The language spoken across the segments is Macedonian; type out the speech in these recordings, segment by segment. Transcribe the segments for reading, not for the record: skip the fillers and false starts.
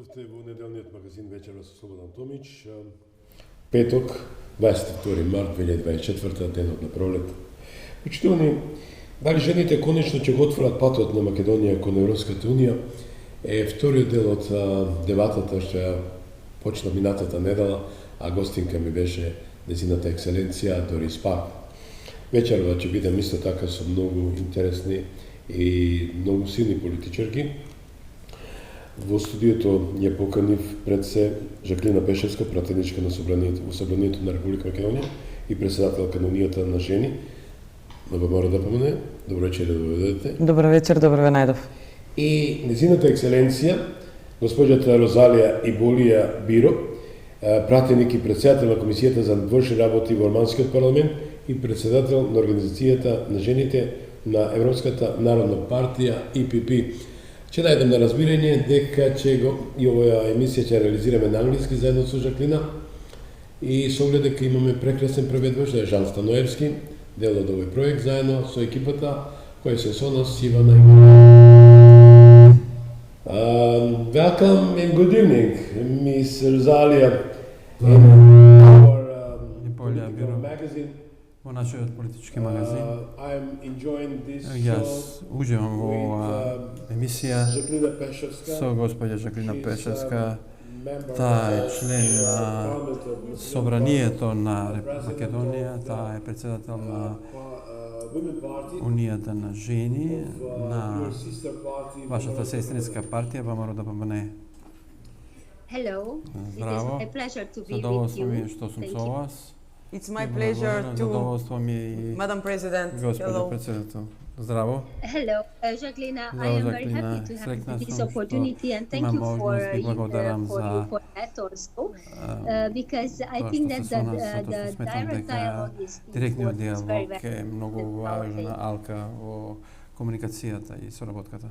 Дојдовте во неделниот магазин вечера со Слободан Томич. Петок, 22 март 2024, денот на пролет. Почитувани, дали жените конечно ќе го отворат патот на Македонија кон Европската Унија е вториот дел од дебатата што ја почна минатата недела, а гостинка ми беше незината екселенција Дорис Пак. Вечерва ќе бидем исто така со многу интересни и многу силни политичарки. Во студиото ја поканив пред се Жаклина Пешевска, пратеничка на Собранието на Република Македонија и председателка на Унијата на жени. Много мора да помине. Добро вечер да доведете. Добро вечер, добро ве најдов. И незината екселенција, госпоѓата Розалија Иболија Биро, пратеник и председател на Комисијата за надворешни работи во Романскиот парламент и председател на Организацијата на жените на Европската народна партија ИПП. Ќе најдем на разбирање дека и оваа емисија ќе реализираме на англиски заедно со Жаклина и со оглед дека имаме прекрасен преведувач, да е Жан Станоевски, дел од овој проект заедно со екипата која се со нас Ивана и welcome and good evening, Miss Rosalia in our magazine. Во нашиот политички магазин. I'm enjoying this Јас уживам во оваа емисија со госпоѓа Жаклина Пешевска. Таа е член на Собранието на Македонија, таа е председател на Унијата на жени, на вашата сестринска партија, ВМРО ДПМН. Hello. Здраво. It is a pleasure to be with Задоволство ми е you. што сум Thank со you. вас. It's my pleasure to Задоволство ми е и Madam President. господа Hello. председател. Здраво. Hello, Jacqueline. I Здраво, am very Жаклина. happy to have Среќна this сум opportunity and thank имам you for можност и благодарам for за that also, because I тоа think што that сте со нас, затоа што the сметам direct дека dialogue is директниот very диалог е valuable многу nowadays. важна алка во комуникацијата и соработката.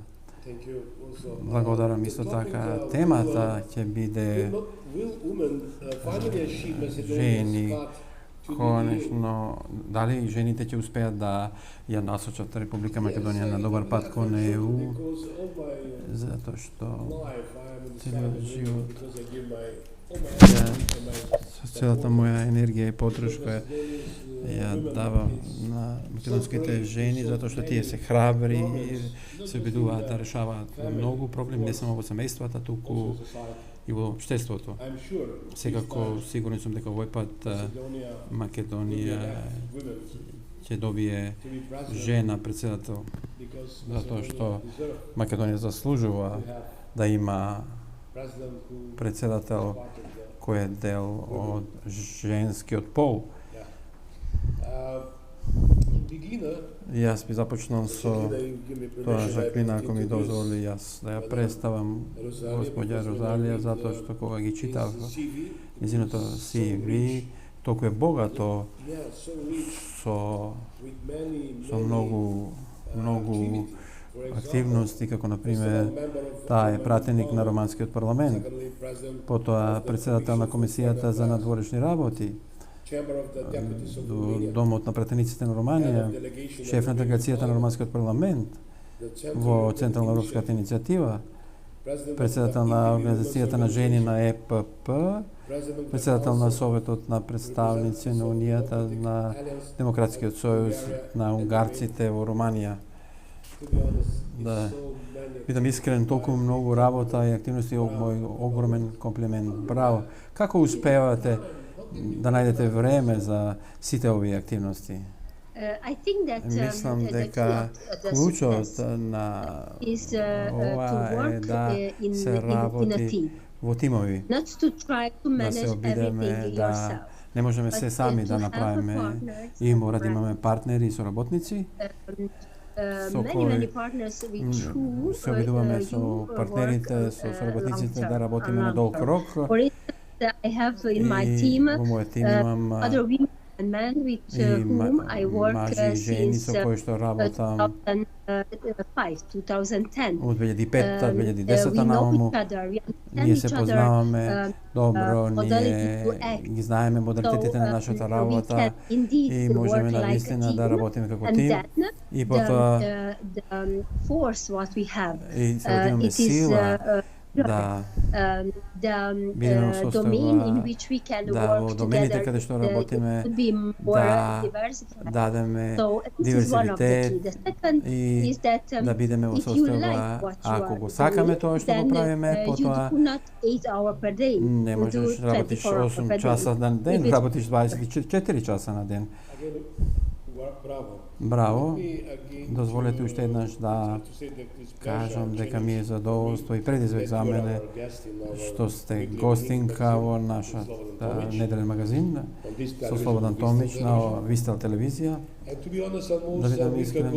Thank you also. Благодарам исто така. Темата ќе биде Will women finally achieve Macedonia's жени. path to the Конечно, дали жените ќе успеат да ја насочат Република Македонија на добар пат кон ЕУ, Because all my затоа што life I am in целиот Macedon живот because I give my ја со целата моја енергија и подршка ја давам на македонските жени, затоа што тие се храбри и се обидуваат да решаваат многу проблеми, не само во семејствата, туку и во општеството. I'm sure Секако сигурен сум дека овој пат Macedonia Македонија women ќе добие to be president жена председател, because затоа што Macedonia deserve Македонија заслужува to have да има president who председател part of the кој е дел од женскиот пол. beginner. Јас би започнал со Да you give me тоа, permission, I Жаклина, will ако ми introduce дозволи јас да ја представам господја Розалија, затоа што кога ги читав his CV. незиното CV, толку е богато Yeah, so rich со with many многу activity. For example, активности, како на first of all, пример member of таа е Parliament пратеник на Parliament, Романскиот парламент, secondly, president потоа of the председател на Commission for Комисијата Foreign за Affairs, надворешни работи, Chamber of the Deputies of до Romania, Домот на пратениците на head Романија, of delegation шеф of на the делегацијата на Parliament, Романскиот парламент the Central во European Централна европската Initiative, иницијатива, president of председател the на EU Организацијата на Women's жени Organization, на ЕПП, president of the председател на Council Советот на представници на Унијата на Alliance Демократскиот сојуз на унгарците во Романија. to be honest, Да. it's so many. Бидам искрен, толку многу работа и активности, мој огромен комплимент. Браво. Како успевате да најдете време за сите овие активности? I think that Мислам the key дека of the клучот success на is ова to е work да се in a работи team, во тимови. not to try to Да се manage обидеме everything да yourself. не можеме се But, сами to да have a направиме partner, и мора да right. имаме партнери и соработници. со Many кои partners with who се обидуваме you со партнерите, со соработниците да работиме на long долг term. рок. For instance, I have in my И team во мојот тим имам other women and men with и whom I work мажи и жени со since кои што работам 2010. од 2005-та, We 2010-та know наому. each other, we understand Ние се each other, познаваме добро, modality to ние act. ги знаеме модалитетите на нашата We работа can indeed и можеме work like a навистина да team. работиме како And тим then и потоа the force what we have и се да имаме it is сила da the бидеме во domain in состојба which we can да во work домените together каде што работиме could be more да diversified. дадеме So this is one of the key. диверзивитет The second и is that да бидеме во if you like состојба, what you ако are го сакаме doing, тоа што го then правиме, you потоа do not 8 hours per day. не You можеш do работиш 24 hours 8 per часа day. на ден, If it- работиш 24 часа на ден. Браво. Браво. Дозволете уште еднаш да кажам дека ми е задоволство и предизвик за мене што сте гостинка во нашата неделен магазин со Слободан Томич на Вистел телевизија. Да бидам искрен,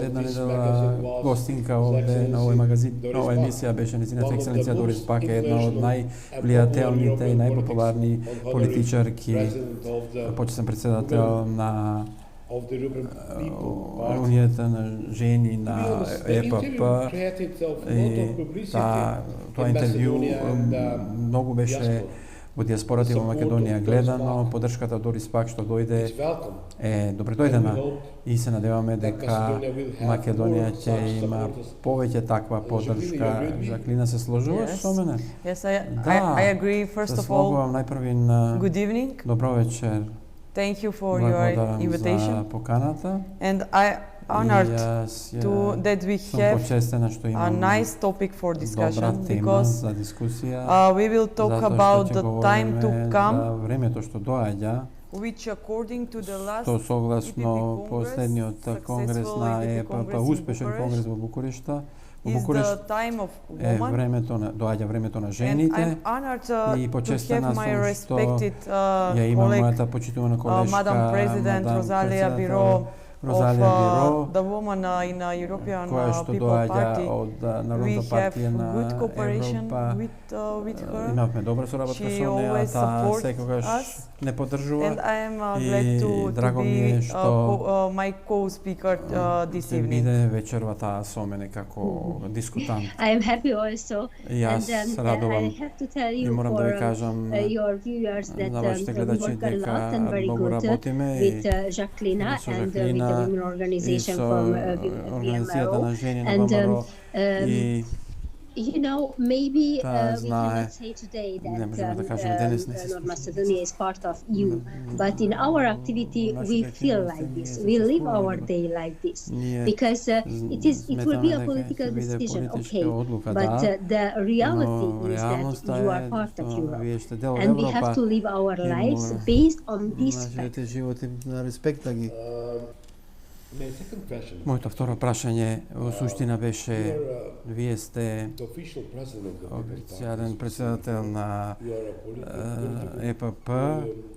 една недела гостинка овде на овој магазин, на оваа емисија беше нејзината екселенција Дорис Пак, една од највлијателните и најпопуларни политичарки, почетен председател на Унијата на жени на ЕПП и тоа интервју многу беше во диаспората и во Македонија гледано, подршката Дорис Пак што дојде е добре дојдена и се надеваме дека Македонија ќе има повеќе таква подршка. Жаклина, се сложуваш со мене? Yes, Да, I agree. First се of all, слогувам најпрви на good evening. добро вечер. Thank you for your Благодарам за invitation. поканата. And I honored that we сум have почестена што a имам nice topic for добра discussion тема because за дискусија. we will talk затоа што about ќе the time to говориме come, за времето што доаѓа, which according to the last што согласно EPP последниот Congress, конгрес successful на EPP ЕПП, Congress in успешен Bucharest, конгрес во Букурешта, во is Букурешт the time of е woman. времето на доаѓа времето на And жените. I'm honored и to почестена have my сум што respected ја имам colleague, мојата почитувана колешка, Madam President мадам Rosalia председател Biro of Розалија Биро, the woman in European која што People доаѓа Party. од We Народната have партија на good cooperation Европа. with her. Имавме добра соработка She со неа, always таа supports секогаш us. не And поддржува. I am И glad to драго ми be е што my co-speaker this ќе evening. биде вечерва таа со мене како дискутант. I am happy also. И јас And се I радувам have to tell и you морам да for ви кажам your viewers that на вашите we гледачи work a lot дека and very многу good работиме with и Jacqueline со and with the Жаклина women и organization со from организацијата на VMRO. жени на And ВМРО и you know, maybe Таа we знае. cannot say today Не that можеме да кажеме денес не се North Macedonia is part of EU, but in our activity we feel like this. We live our day like this ние because it will be a сметаме дека political ќе биде decision, политичка okay? одлука, But да, the reality но is that реалноста you are е part of што вие Europe, сте дел од and we have Европа. to live our и lives мора based on this на fact. живите животи на респект да ги. My second question. Моето второ прашање во суштина беше вие сте The official president of the официјален председател на You are a political ЕПП,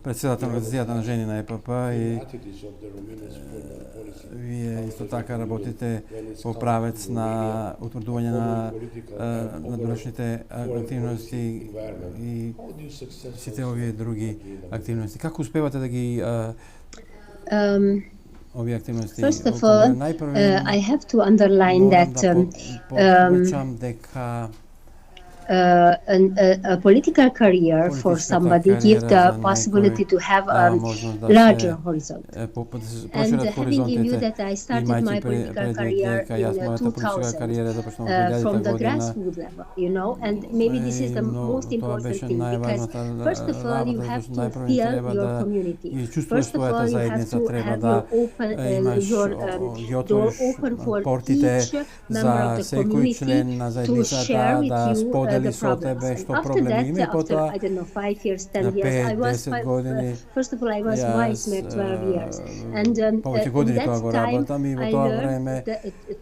председател на организацијата на жени на ЕПП и attitudes of the Romanians foreign policy. вие исто така работите во правец на утврдување на надворешните активности и How do you successfully сите овие други активности. Како успевате да ги овие активности? First of all, I have to underline that повеќам дека a political career for somebody gives the possibility to have a larger horizon. And having in view that I started my political career in 2000 from the grassroots level, you know, and maybe this is the most important thing because first of all you have to feel your community. First of all you have to have your door open for each member of the community to share with you the problems. And after that, after I don't know 5 years, 10 years, I was first of all I was vice mayor 12 years, and повеќе in години тоа that го time работам и во I тоа learned време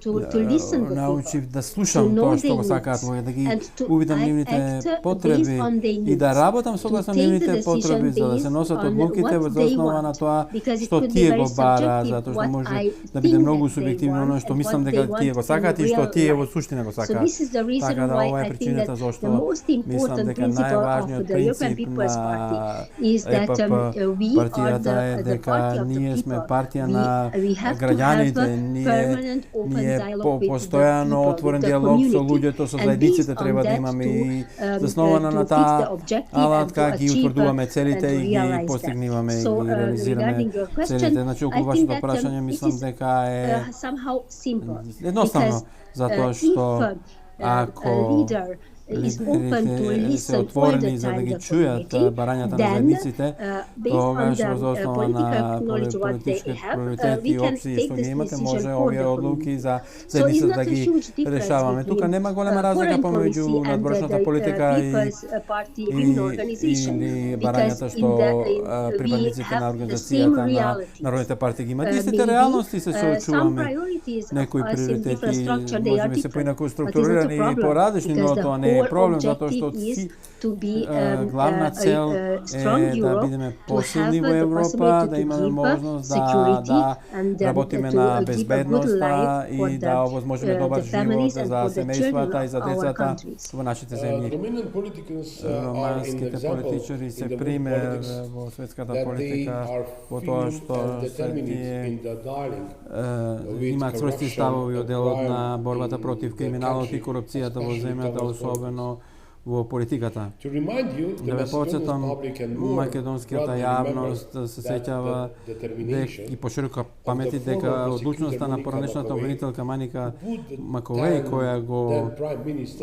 to listen to научив people, да to слушам know тоа што their го сакаат needs, луѓе, да ги and to увидам нивните act потреби based on their и да needs, работам to согласно take the нивните decision потреби за да се based носат on одлуките what во they основа на want, тоа because it што could be тие very го бараат, subjective затоа што what може I да биде think многу that they субјективно want оно што and мислам what дека they тие го want сакаат in и што real тие во life. суштина го So сакаат. this is the reason Така да why ова е I think причината that зашто the most мислам important дека principle of најважниот the European принцип People's Party на is that ЕПП we are партијата е the дека party of the ние сме people. партија на We have to have граѓаните, a ние permanent open dialogue with the постојано people, отворен with the диалог со community. луѓето, со And заедниците based on треба да that имаме to, и заснована to на fix таа the objective алатка and to ги achieve утврдуваме and целите to и ги realize that. постигниваме и So, ги реализираме regarding your question, целите. Значи, околу I think вашето that прашање it мислам is дека е somehow simple едноставно, because затоа if што a ако leader лидерите се отворени за да ги чујат барањата на заедниците, тогаш во основа на политички приоритети и опции што ги имате, може овие одлуки за заедницата да ги решаваме. Тука нема голема разлика помеѓу надворешната политика или барањата што припадниците на организацијата на народните партии ги имат. Истите реалности се соочуваме. Некои приоритети може би се поинаку структурирани и поразлични, но тоа не е проблем, затоа што главна цел е да бидеме посилни во Европа, да имаме можност да работиме на безбедноста и да овозможиме добар живот за семејствата и за децата во нашите земји. Романските политичари се пример во светската политика во тоа што се тие имаат својстви ставови од делот на борбата против криминалот и корупцијата во земјата, особено во политиката. Да ве подсетам, македонската јавност се сеќава и поширока памети дека одлучноста на поранешната обвинителка Маника Маковеј, која го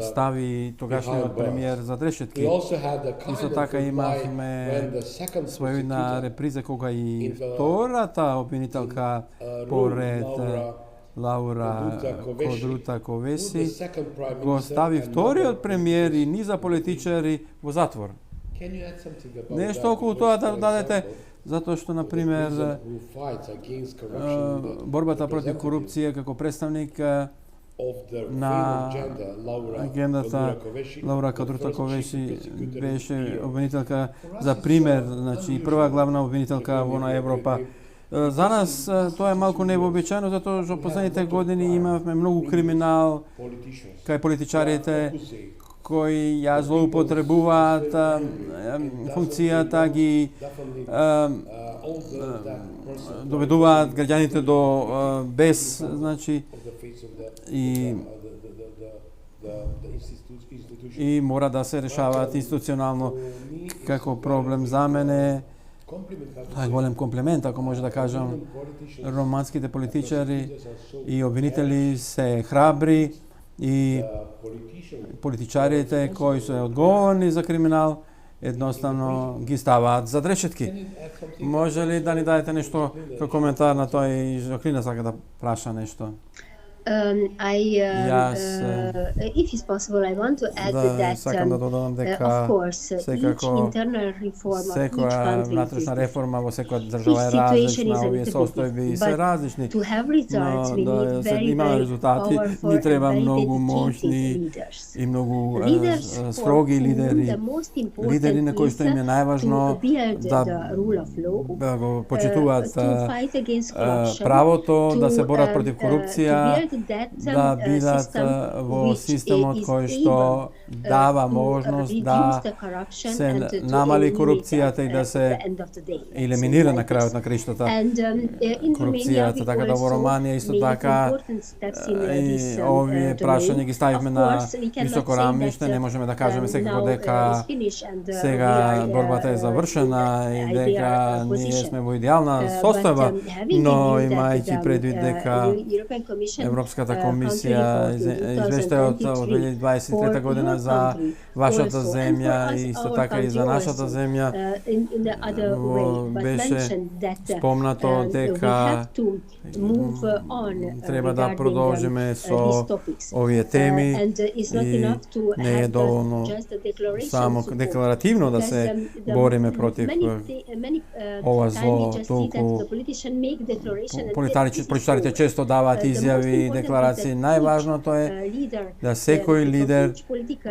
стави тогашниот премиер за решетки. Исто така имавме својна реприза кога и втората обвинителка поред Лаура Кодрута Ковеси го стави вториот премиер и низа политичари во затвор. Нешто околу тоа да дадете, затоа што, например, борбата против корупција како представник на агендата Лаура Кодрута Ковеси беше обвинителка за пример, значи прва главна обвинителка во на Европа. За нас тоа е малку невообичаено, затоа што последните години имавме многу криминал кај политичарите кои ја злоупотребуваат функцијата, ги доведуваат граѓаните до без, значи, и мора да се решаваат институционално како проблем. За мене тоа е голем комплимент, ако може да кажам. Романските политичари и обвинители се храбри и политичарите кои се одговорни за криминал едноставно ги ставаат за решетки. Може ли да ни дадете нешто како коментар на тоа и Жоклина сака да праша нешто? If it's possible, I want to add that, of course, each internal reform of each country внатрешна реформа во секоја држава е различна, овие состојби се различни, to have results, we need very, very powerful and very dedicated и многу строги лидери, лидери на кои што им е најважно да го почитуваат правото, да се борат против корупција, да бидат во системот кој што дава можност да се намали корупцијата и да се елиминира на крајот на краиштата корупцијата. Така да во Романија исто така и овие прашања ги ставивме на високо рамниште. Не можеме да кажеме секако дека сега борбата е завршена и дека ние сме во идеална состојба, но имајќи предвид дека Европската комисија извештајот од 2023 година за вашата земја и исто така и за нашата земја беше спомнато дека треба да продолжиме со овие теми и не е доволно само декларативно да се бориме против ова зло, толку политичарите често даваат изјави и декларации. Најважното е да секој лидер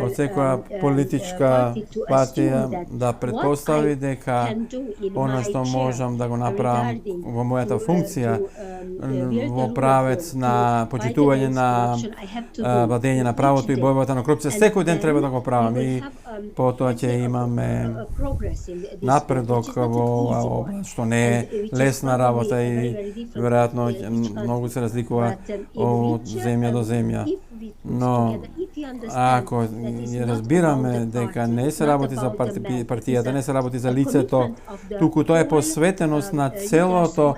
од секоја политичка партија да претпостави дека она што можам да го направам во мојата функција во правец на почитување на владење на правото и бојбата на корупција, секој ден треба да го правам и потоа ќе имаме напредок во ова област, што не е лесна работа и веројатно многу се разликува од земја до земја. Но Ако ја разбираме дека не се работи за партијата, не се работи за лицето, туку тоа е посветеност на целото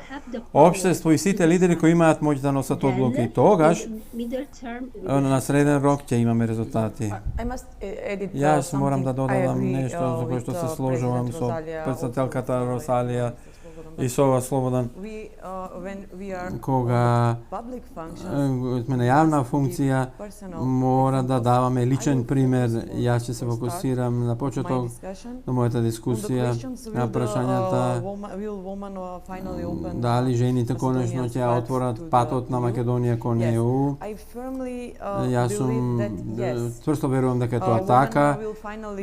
општество и сите лидери кои имаат моќ да носат одлуки, тогаш на среден рок ќе имаме резултати. Јас морам да додадам нешто за кое што се сложувам со председателката Росалија и со ова Слободан. Кога сме на јавна функција, мора да даваме личен пример. Јас ќе се фокусирам на почеток на мојата дискусија на прашањата дали жените конечно ќе отворат патот на Македонија кон ЕУ. Јас сум тврсто верувам дека е тоа така.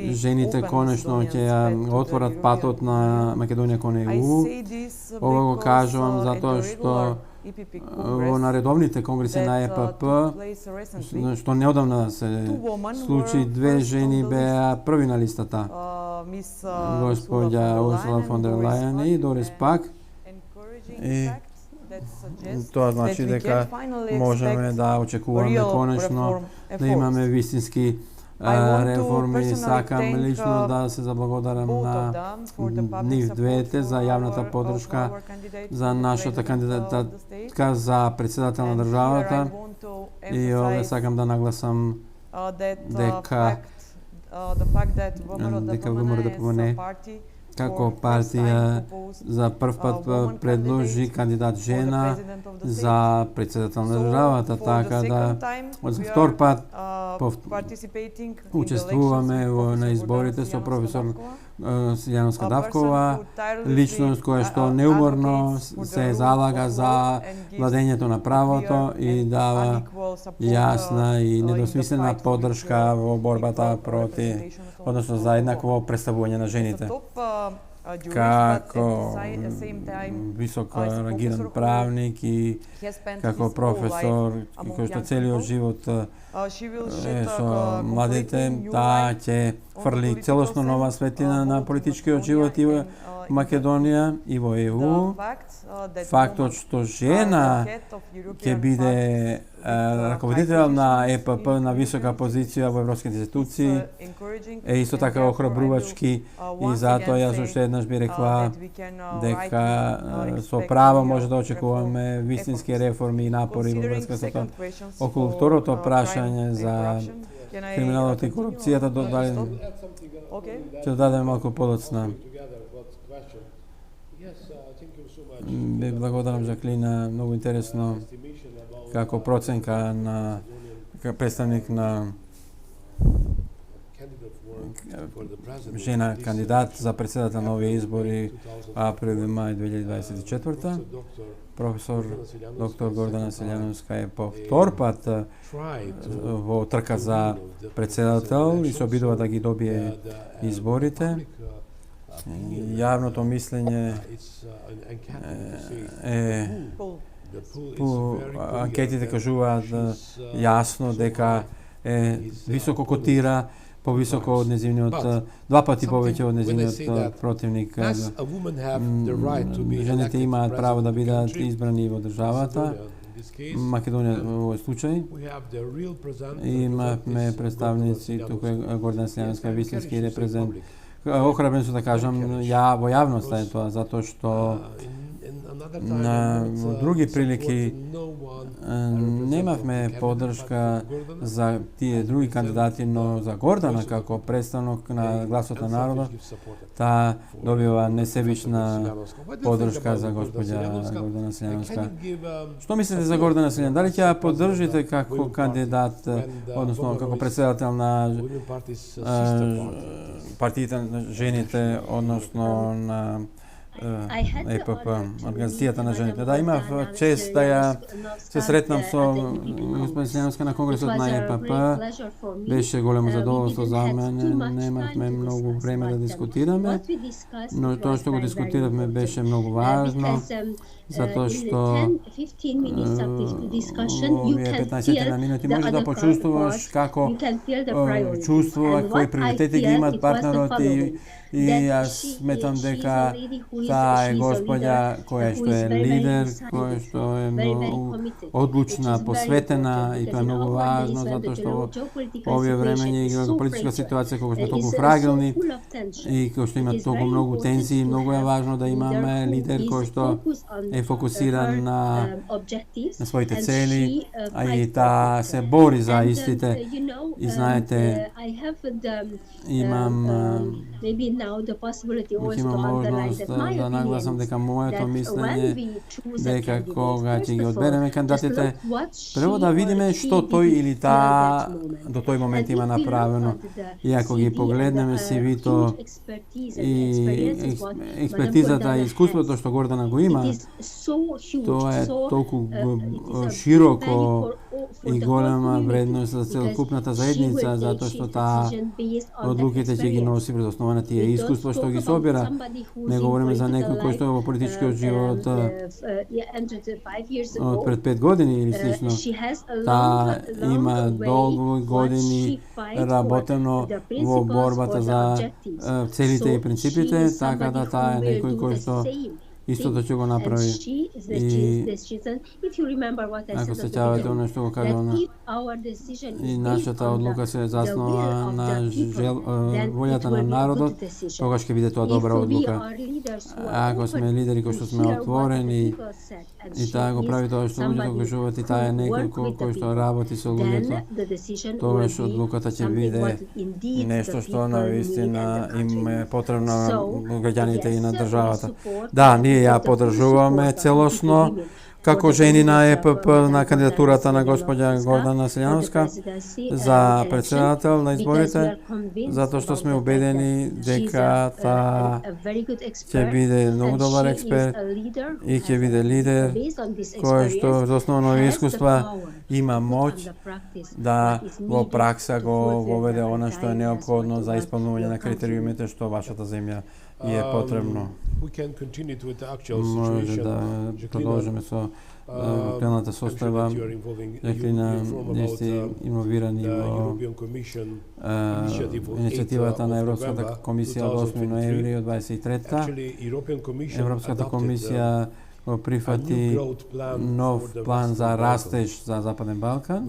Жените конечно ќе ја отворат патот на Македонија кон ЕУ. Ова го кажувам затоа што во наредовните конгреси на ЕПП, што неодамна се случи, две жени беа први на листата. Господја Урсула фон дер Лајен и Дорис Пак. И тоа значи дека можеме да очекуваме конечно да имаме вистински реформи. Сакам лично да се заблагодарам на нив двете за јавната поддршка за нашата кандидатка за председател на државата. И овде сакам да нагласам дека ВМРО ДПМНЕ како партија за прв пат предложи кандидат жена за председател на државата, така да за втор пат учествуваме на изборите со професор Силјановска Давкова, личност која што неуморно се залага за владењето на правото и дава јасна и недосмислена поддршка во борбата против, односно за еднакво представување на жените. Како висок рангиран правник и како професор кој што целиот живот е со младите, таа ќе фрли целосно нова светлина на политичкиот живот и во Македонија и во ЕУ. Фактот што жена ќе биде раководител на ЕПП на висока позиција во европските институции е исто така охрабрувачки и затоа јас уште еднаш би рекла дека со право може да очекуваме вистински реформи и напори во врска со тоа. Околу второто прашање за криминалот и корупцијата ќе дадем малку подоцна. Ви благодарам, Жаклина, многу интересно како проценка на представник на жена кандидат за председател на овие избори април и мај 2024. Професор доктор Гордана Силјановска е по втор пат во трка за председател и се обидува да ги добие изборите. Јавното мислење анкетите кажуваат јасно дека високо котира, повисоко од незиниот, два пати повеќе од незиниот противник. Жените имаат право да бидат избрани во државата. Македонија во овој случај. Имавме представници, туку е Гордана Силјановска, вистински репрезент. Охрабрен сум да кажам, во јавноста е тоа, затоа што на други прилики немавме поддршка за тие други кандидати, но за Гордана како представник на гласот на народот, таа добива несебична поддршка за господја Гордана Силјановска. Што мислите за Гордана Силјановска? Дали ќе ја поддржите како кандидат, односно како председател на партиите на жените, односно на ЕПП, Организацијата на жените? Да, имав чест да ја се сретнам со господин Силјановска на конгресот на ЕПП. Беше големо задоволство за мене. Немавме многу време да дискутираме, но тоа што го дискутиравме беше многу важно, затоа што овие 15 минути може да почувствуваш како чувствува, кои приоритети ги имат партнерот и јас сметам дека Та е госпоѓа која што е лидер, која што е многу одлучна, посветена и тоа е многу важно затоа што во овие времења и геополитичка ситуација кога сме толку фрагилни и кога што има толку многу тензии, многу е важно да имаме лидер кој што е фокусиран на своите цели, а и таа се бори за истите. И знаете, имам можност да нагласам дека моето мислење дека кога ќе ги одбереме кандидатите, прво да видиме што тој или таа до тој момент има направено. И ако ги погледнеме CV-то и експертизата и искуството што Гордана го има, тоа е толку широко и голема вредност за целокупната заедница, затоа што таа одлуките ќе ги носи врз основа на тие искуство што ги собира. Не говориме за некој кој што е во политичкиот живот од пред 5 години или слично. Таа има долго години работено во борбата за целите и принципите, така да таа е некој кој што истото ќе го направи. И ако се сеќавате оно што го кажа она, и нашата одлука се заснова на волјата на народот, тогаш ќе биде тоа добра одлука. Ако сме лидери кои што сме отворени и таа го прави тоа што луѓето кажуваат и таа е некој кој што работи со луѓето, тогаш одлуката ќе биде нешто што навистина им е потребно на граѓаните и на државата. Да, ние ја поддржуваме целосно како жени на ЕПП на кандидатурата на господја Гордана Селјановска за председател на изборите, затоа што сме убедени дека таа ќе биде многу добар експерт и ќе биде лидер кој што за основно искуства има моќ да во пракса го воведе она што е неопходно за исполнување на критериумите што вашата земја е потребно. Може да продолжиме со плената состава, Жаклина, ние сте инволвирани во иницијативата на Европската комисија од 8 ноември од 23-та. Европската комисија го прифати нов план за растеж за Западен Балкан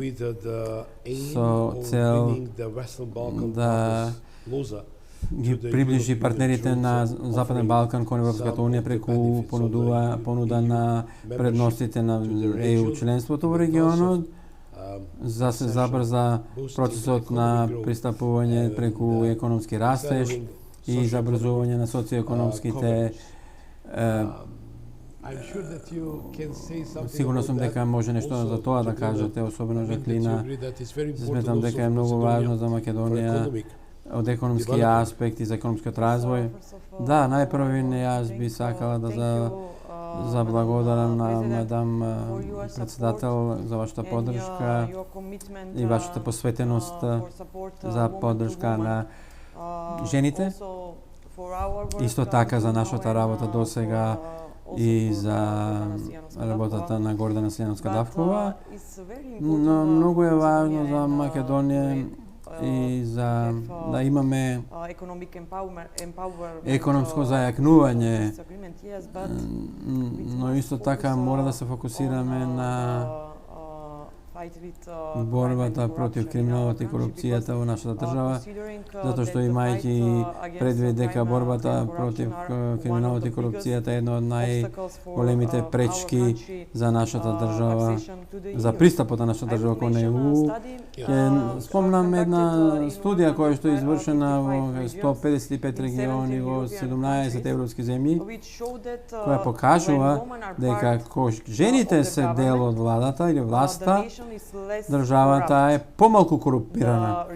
со цел да ги приближи партнерите на Западен Балкан кон Европската унија преку понуда на предностите на ЕУ членството во регионот, за се забрза процесот на пристапување преку економски растеж и забрзување на социоекономските. Сигурно сум дека може нешто за тоа да кажете, особено Жаклина. Сметам дека е многу важно за Македонија од економски аспект и за економскиот развој. Да, најпрви јас би сакала да заблагодарам на мадам председател за вашата поддршка и вашата посветеност за поддршка на жените. Исто така за нашата работа досега и за работата на Гордана Селјановска-Давкова. Но многу е важно за Македонија и за да имаме економско зајакнување, но исто така мора да се фокусираме на борбата против криминалот и корупцијата во нашата држава, затоа што имајќи предвид дека борбата против криминалот и корупцијата е една од најголемите пречки за нашата држава, за пристапот на нашата држава кон ЕУ. Ќе спомнам една студија која што е извршена во 155 региони во 17 европски земји, која покажува дека кога жените се дел од владата или власта, државата е помалку корумпирана.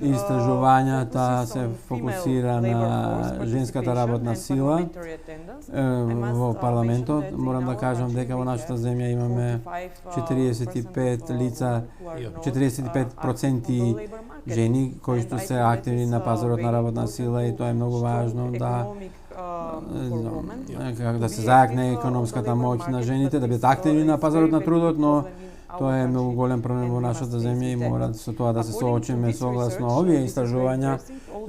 Истражувањата се фокусира на женската работна сила во парламентот. Морам да кажам дека во нашата земја имаме 45 лица, 45% жени кои што се активни на пазарот на работна сила и тоа е многу важно да се зајакне економската моќ на жените, да бидат активни на пазарот на трудот, но тоа е многу голем проблем во нашата земја и мора со тоа да се соочиме согласно овие истражувања.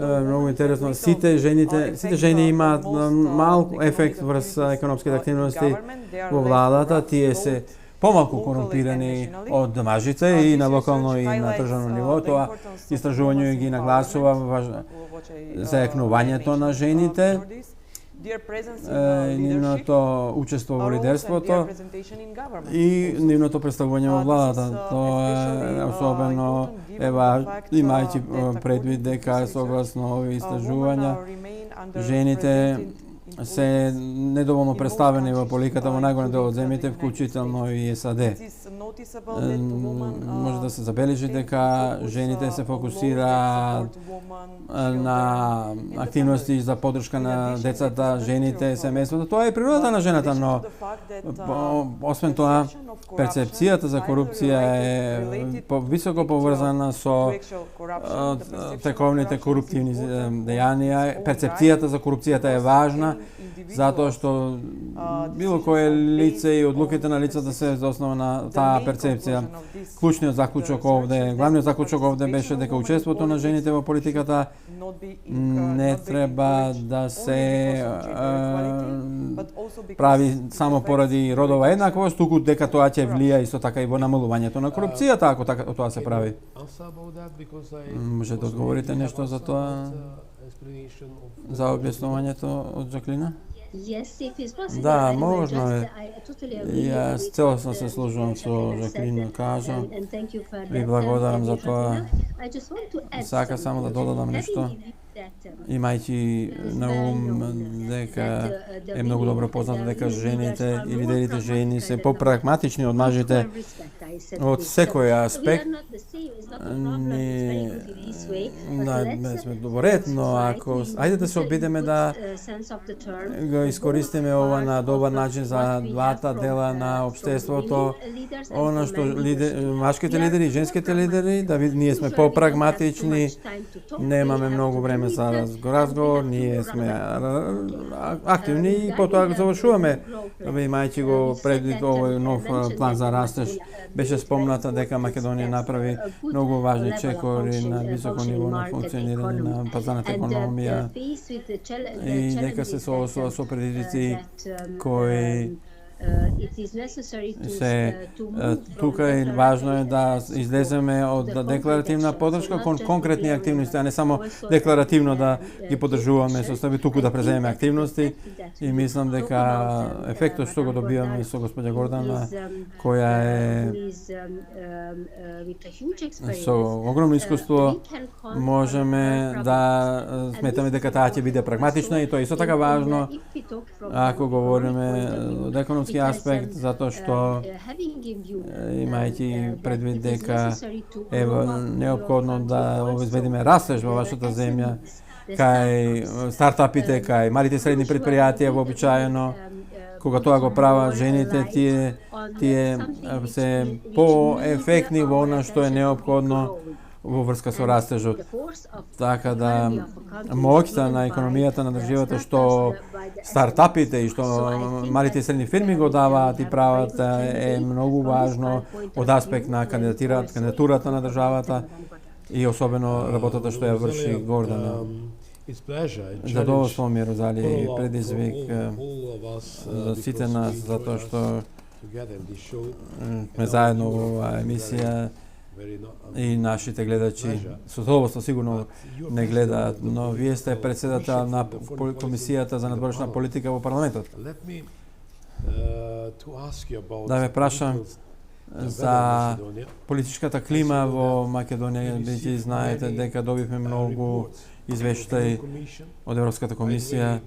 многу интересно. Сите жени имаат мал ефект врз економските активности во владата, тие се помалку корумпирани од мажите и на локално и на државно ниво. Тоа истражување ги нагласува зајакнувањето на жените, нивното учество во лидерството и нивното представување во владата. Тоа е особено имајќи предвид дека согласно овие истражувања жените се недоволно представени во политиката во најголем дел од земјите, вклучително и САД. Може да се забележи дека жените се фокусираат на активности за поддршка на децата, жените, семејството. Тоа е природата на жената, но освен тоа, перцепцијата за корупција е високо поврзана со тековните коруптивни дејанија. Перцепцијата за корупцијата е важна, затоа што било кое лице и одлуките на лицата се заоснова на таа перцепција. Клучниот заклучок овде, главниот заклучок овде беше дека учеството на жените во политиката не треба да се прави само поради родова еднаквост, туку дека тоа ќе влија исто така и во намалувањето на корупцијата, ако така тоа се прави. Може да одговорите нешто за тоа? За објаснувањето од Жаклина? Да, можно е. Јас целосно се служувам со Жаклина кажа. Ви благодарам за тоа. Сака само да додадам нешто. Имајќи на ум дека е многу добро познато дека жените и лидерите жени се попрагматични од мажите од секој аспект. Не сме добрет, но ако ајде да се обидеме да го искористиме ова на добар начин за двата дела на општеството, она што машките лидери и женските лидери, да ние сме попрагматични, немаме многу време за разговор, ние сме активни и потоа го завршуваме. Имајќи го предвид овој нов план за растеж, беше спомната дека Македонија направи многу важни чекори на високо ниво на функционирање на пазарната економија и дека се соосува со предизвици кои тука е важно е да излеземе од декларативна поддршка кон конкретни активности, а не само декларативно да ги поддржуваме со себе, туку да преземеме активности. И мислам дека ефектот што го добиваме со господја Гордана, која е со огромно искуство, можеме да сметаме дека таа ќе биде прагматична и тоа е исто така важно ако говориме од економски аспект, затоа што имајќи предвид дека е неопходно да обезбедиме растеж во вашата земја, кај стартапите, кај малите и средни предпријатија вообичаено, кога тоа го прават жените, тие се поефектни во она што е неопходно во врска со растежот. Така да моќта на економијата на државата што стартапите и што малите и средни фирми го даваат и прават е многу важно од аспект на кандидатурата на државата и особено работата што ја врши Гордана. Задоволство ми е, Розали, предизвик за сите нас, затоа што сме заедно во оваа емисија и нашите гледачи со задоволство сигурно не гледаат, но вие сте председател на Комисијата за надворешна политика во парламентот. Да ве прашам за политичката клима во Македонија, бидејќи знаете дека добивме многу извештаи од Европската комисија,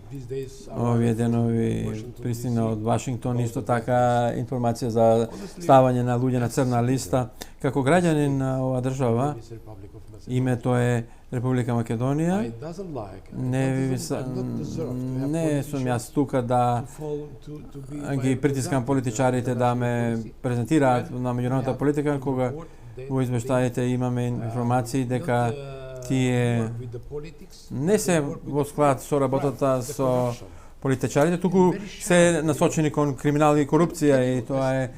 овие денови пристигна од Вашингтон, исто така информација за ставање на луѓе на црна листа. Како граѓанин на оваа држава, името е Република Македонија. Не сум јас тука да ги притискам политичарите да ме презентираат на меѓународната политика, кога во извештаите имаме информации дека тие не се во склад со работата со политичарите, туку се насочени кон криминал и корупција и тоа е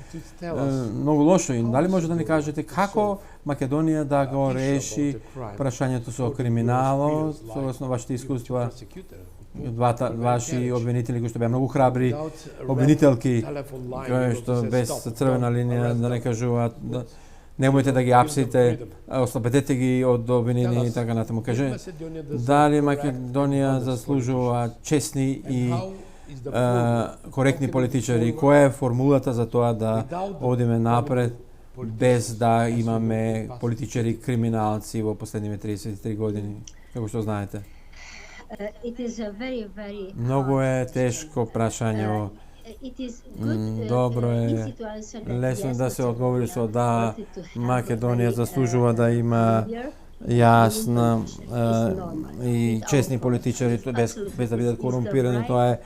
многу лошо. И дали може да ни кажете како Македонија да го реши прашањето со криминалот, согласно вашите искуства? Ваши обвинители кои што беа многу храбри, обвинителки кои што без црвена линија да не кажуваат, немојте да ги апсите, ослабедете ги од обвинени и така натаму. Каже, дали Македонија заслужува честни и коректни политичари? Која е формулата за тоа да одиме напред без да имаме политичари криминалци во последниве 33 години, како што знаете? Многу е тешко прашање. Добро е, лесно да се одговори со да, Македонија заслужува да има јасна и честни политичари без да бидат корумпирани. Тоа е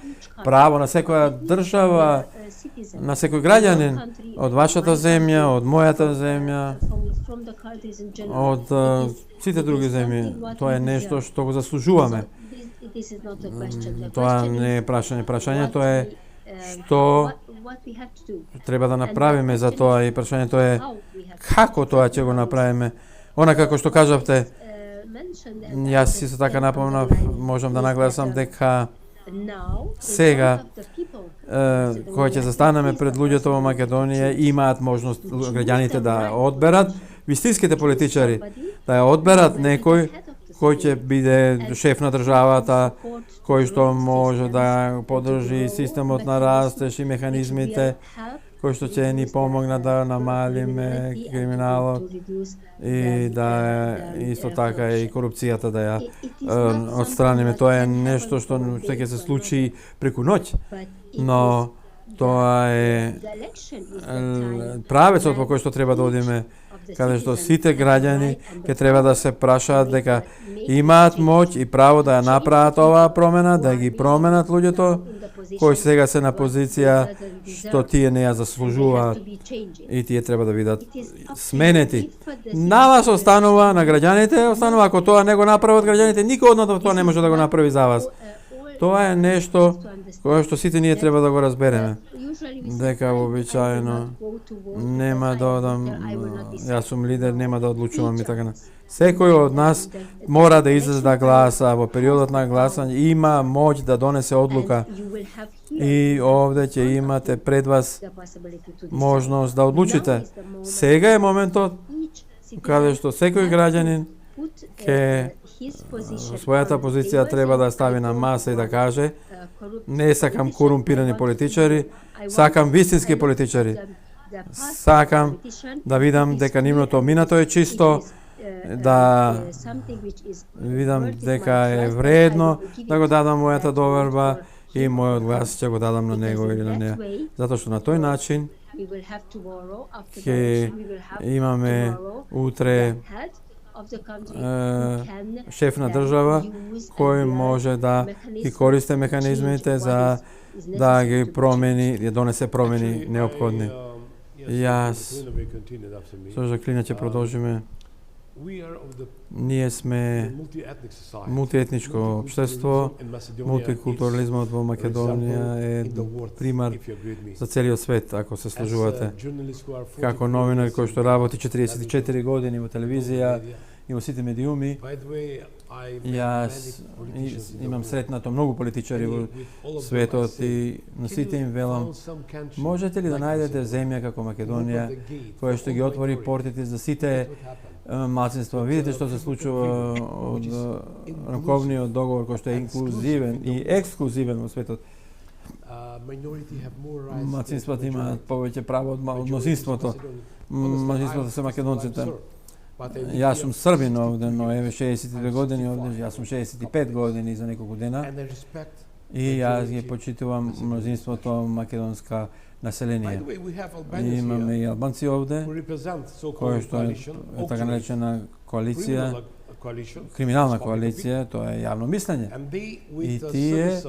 право на секоја држава, на секој граѓанин од вашата земја, од мојата земја, од сите други земји. Тоа е нешто што го заслужуваме. Тоа не е прашање. Прашањето е што треба да направиме за тоа и прашањето е како тоа ќе го направиме. Она како што кажавте, јас исто така напомнав, можам да нагласам дека сега кога ќе застанеме пред луѓето во Македонија, имаат можност граѓаните да одберат, вистинските политичари да ја одберат некој кој ќе биде шеф на државата, кој што може да подржи системот на растеж и механизмите, кој што ќе ни помогна да намалиме криминалот и да исто така и корупцијата да ја отстраниме. Тоа е нешто што ќе се случи преку ноќ, но тоа е правецот во кој што треба да одиме, каде што сите граѓани ќе треба да се прашаат дека имаат моќ и право да ја направат оваа промена, да ги променат луѓето кои сега се на позиција што тие не ја заслужуваат и тие треба да бидат сменети. На вас останува, на граѓаните останува, ако тоа не го направат граѓаните, никој од нас тоа не може да го направи за вас. Тоа е нешто кое што сите ние треба да го разбереме. Дека вообичаено нема да одам, јас сум лидер, нема да одлучувам и така. Секој од нас мора да излезе да гласа, во периодот на гласање има моќ да донесе одлука. И овде ќе имате пред вас можност да одлучите. Сега е моментот каде што секој граѓанин ќе својата позиција треба да стави на маса и да каже: не сакам корумпирани политичари, сакам вистински политичари. Сакам да видам дека нивното минато е чисто, да видам дека е вредно да го дадам мојата доверба и мојот глас ќе го дадам на него или на неа. Затоа што на тој начин ќе имаме утре шеф на држава кој може да ги користи механизмите за да ги промени, да донесе промени неопходни. Јас со Жаклина ќе продолжиме. Ние сме мултиетничко општество, мултикултурализмот во Македонија е пример за целиот свет, ако се служувате. Како новинар кој што работи 44 години во телевизија и во сите медиуми, јас имам сретнато многу политичари во светот и на сите им велам: можете ли да најдете земја како Македонија која што ги отвори портите за сите малцинства? Видите што се случува од раковниот договор кој што е инклузивен и ексклузивен во светот. Малцинствата имаат повеќе право од мнозинството. Мнозинството се македонците. Јас сум Србин овде, но еве 62 години овде, јас сум 65 години за неколку дена и јас ги почитувам мнозинството македонска население. Имаме и албанци овде, кој што е така наречена коалиција, криминална коалиција, тоа е јавно мислење. И тие,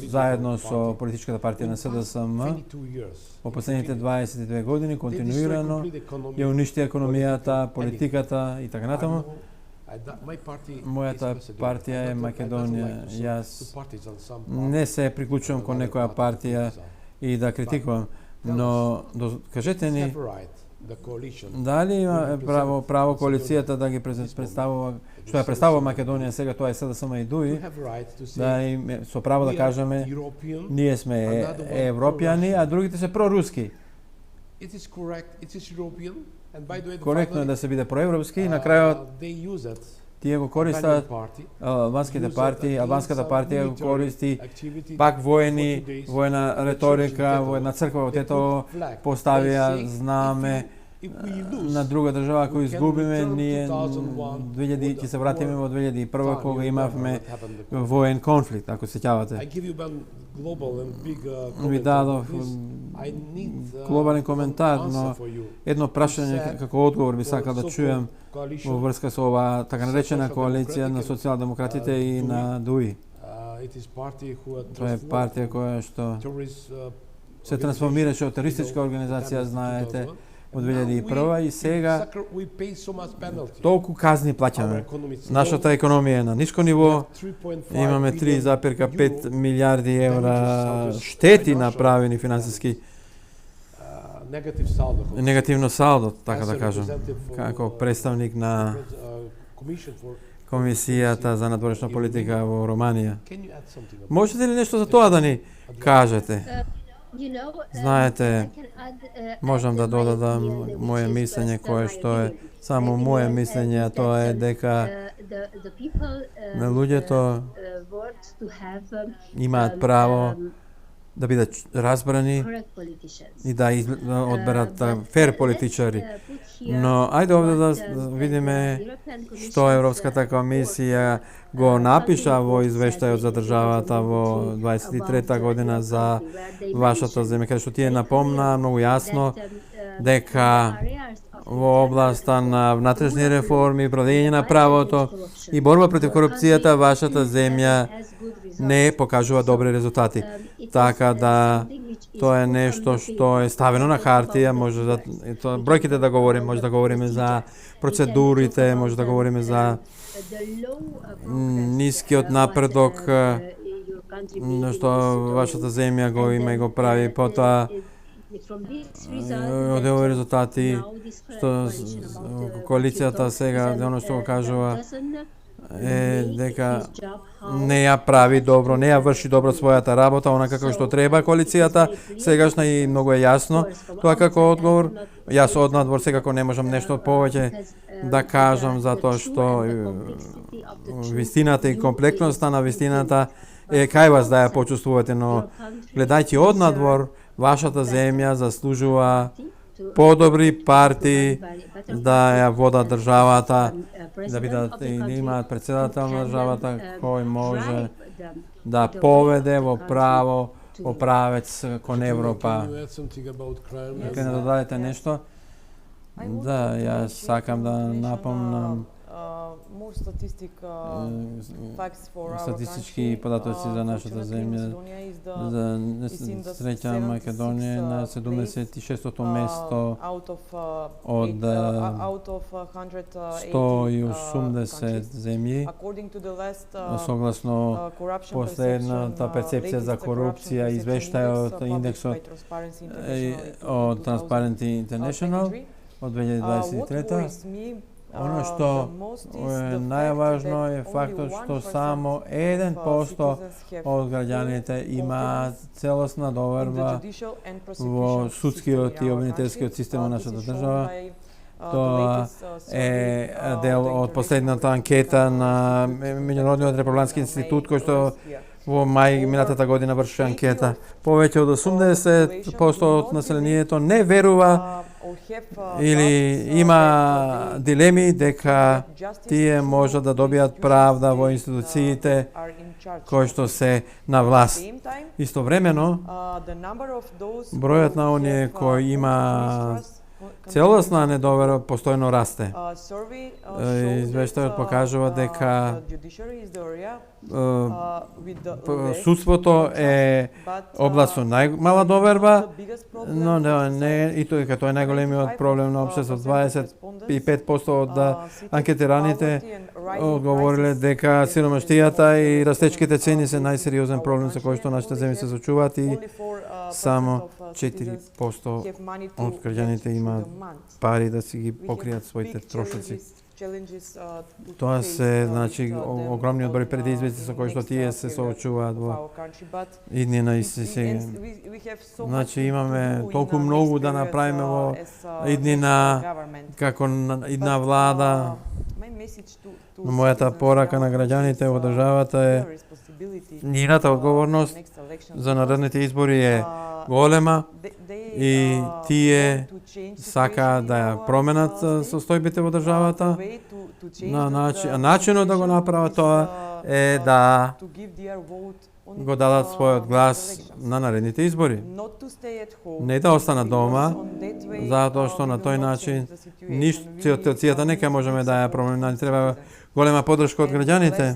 заедно со политичката партија на СДСМ, во последните 22 години континуирано ја уништи економијата, политиката и така натаму. Мојата партија е Македонија. Јас не се приклучувам кон некоја партија и да критикувам, но кажете ни дали има право коалицијата да ги представува, што ја представува Македонија сега, тоа е СДСМ и ДУИ, да со право да кажеме ние сме европјани, а другите се проруски. Коректно е да се биде проевропски и на крајот тие го користат албанските партии, албанската партија го користи пак воена риторика, воена црква, отето поставија знаме на друга држава. Ако изгубиме, ние ќе се вратиме во 2001 кога имавме воен конфликт, ако се сеќавате. Ви дадов глобален коментар, но едно прашање како одговор би сакал да чујам во врска со оваа така наречена коалиција на социјалдемократите и на ДУИ. Тоа е партија која што се трансформираше од терористичка организација, знаете, од 2001 и сега толку казни плаќаме. Нашата економија е на ниско ниво, имаме 3,5 милиарди евра штети направени финансиски, негативно салдо, така да кажам, како представник на Комисијата за надворешна политика во Романија. Можете ли нешто за тоа да ни кажете? Знаете, можам да додадам моје мислење, кое што е само моје мислење, а тоа е дека луѓето имаат право да бидат разбрани и да одберат фер политичари. Но ајде овде да видиме што Европската комисија го напиша во извештајот за државата во 23-та година за вашата земја, каде што тие напомна многу јасно дека во областа на внатрешни реформи, продење на правото и борба против корупцијата, вашата земја не покажува добри резултати. Така да тоа е нешто што е ставено на хартија, може да бројките да говориме, може да говориме за процедурите, може да говориме за нискиот напредок што вашата земја го има и го прави, потоа од овие резултати што коалицијата сега, оно што го кажува е дека не ја прави добро, не ја врши добро својата работа, онака како што треба коалицијата сегашна, и многу е јасно тоа како одговор. Јас однадвор секако не можам нешто повеќе да кажам, затоа што вистината и комплексноста на вистината е кај вас да ја почувствувате, но гледајќи однадвор, вашата земја заслужува подобри партии да ја водат државата, да бидат и да имаат председател на државата кој може да поведе во правец кон Европа. Нека не додадете нешто? Да, јас сакам да напомнам статистички податоци за нашата земја. За среќа Македонија на 76-то место од 180 земји. Согласно последната перцепција за корупција, извештајот индексот од Transparency International од 2023. Оно што е најважно е фактот што само 1% од граѓаните имаат целосна доверба во судскиот и обвинителскиот систем во нашата држава. Тоа е дел од последната анкета на Меѓународниот републикански институт, кој што во мај минатата година врши анкета. Повеќе од 80% од населението не верува или има дилеми дека тие може да добијат правда во институциите кои што се на власт. Истовремено, бројот на оние кои има Целосна недовера постојано расте. Извештајот покажува дека судството е област со најмала доверба, но не и тоа е најголемиот проблем на општеството. 25% од анкетираните одговориле дека сиромаштијата и растечките цени се најсериозен проблем со кој што нашите земји се соочуваат и само 4% од граѓаните имаат пари да си ги покријат своите трошоци. Тоа се, значи, огромниот број предизвици со кои што тие се соочуваат во иднина и сега. Значи, имаме толку многу да направиме во иднина, како идна влада. Но мојата порака на граѓаните во државата е нивната одговорност за наредните избори е голема и тие сакаат да ја променат состојбите во државата. Начинот да го направат тоа е да го дадат својот глас на наредните избори. Не да останат дома, затоа што на тој начин ситуацијата не ќе можеме да ја промениме. Не треба голема поддршка од граѓаните.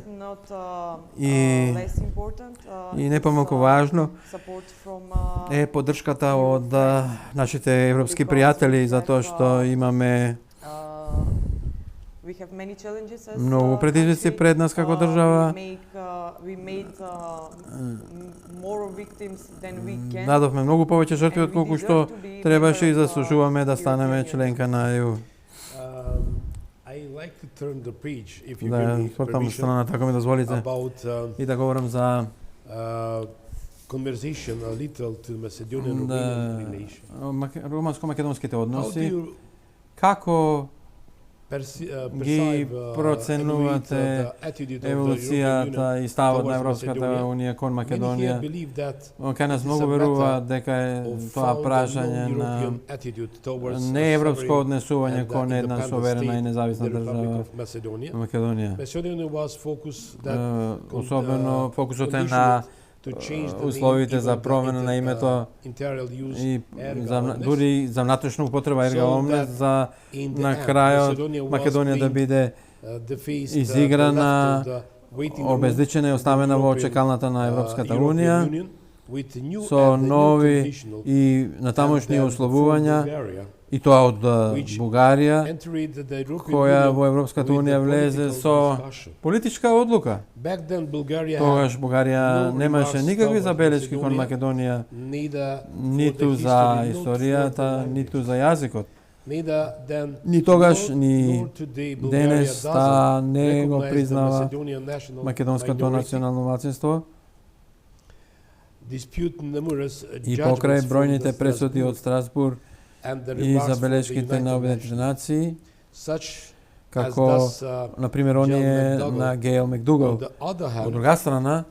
И не помалку важно е поддршката од нашите европски пријатели, затоа што имаме многу предизвици пред нас како држава. Дадовме многу повеќе жртви од колку што требаше и заслужуваме да станеме членка на ЕУ. Да, свртам страната, ако ми дозволите, и да говорам за руманско-македонските односи. Како ги проценувате еволуцијата и ставот на Европската унија кон Македонија? Кај нас многу верува дека е тоа прашање на неевропско однесување кон една суверена и независна држава Македонија. Особено фокусот е на условите за промена на името и дури за внатрешна употреба ерга омнес за на крајот Македонија да биде изиграна, обезличена и оставена во чекалната на Европската унија со нови и натамошни условувања, и тоа од Бугарија, која во Европската унија влезе со политичка одлука. Тогаш Бугарија немаше никакви забелешки кон Македонија, ниту за историјата, ниту за јазикот. Ни тогаш, ни денес таа не го признава македонското национално малцинство. И покрај бројните пресуди од Страсбург и забелешките на Обединетите нации, како, например, оние на Гейл Макдугал. Од друга страна,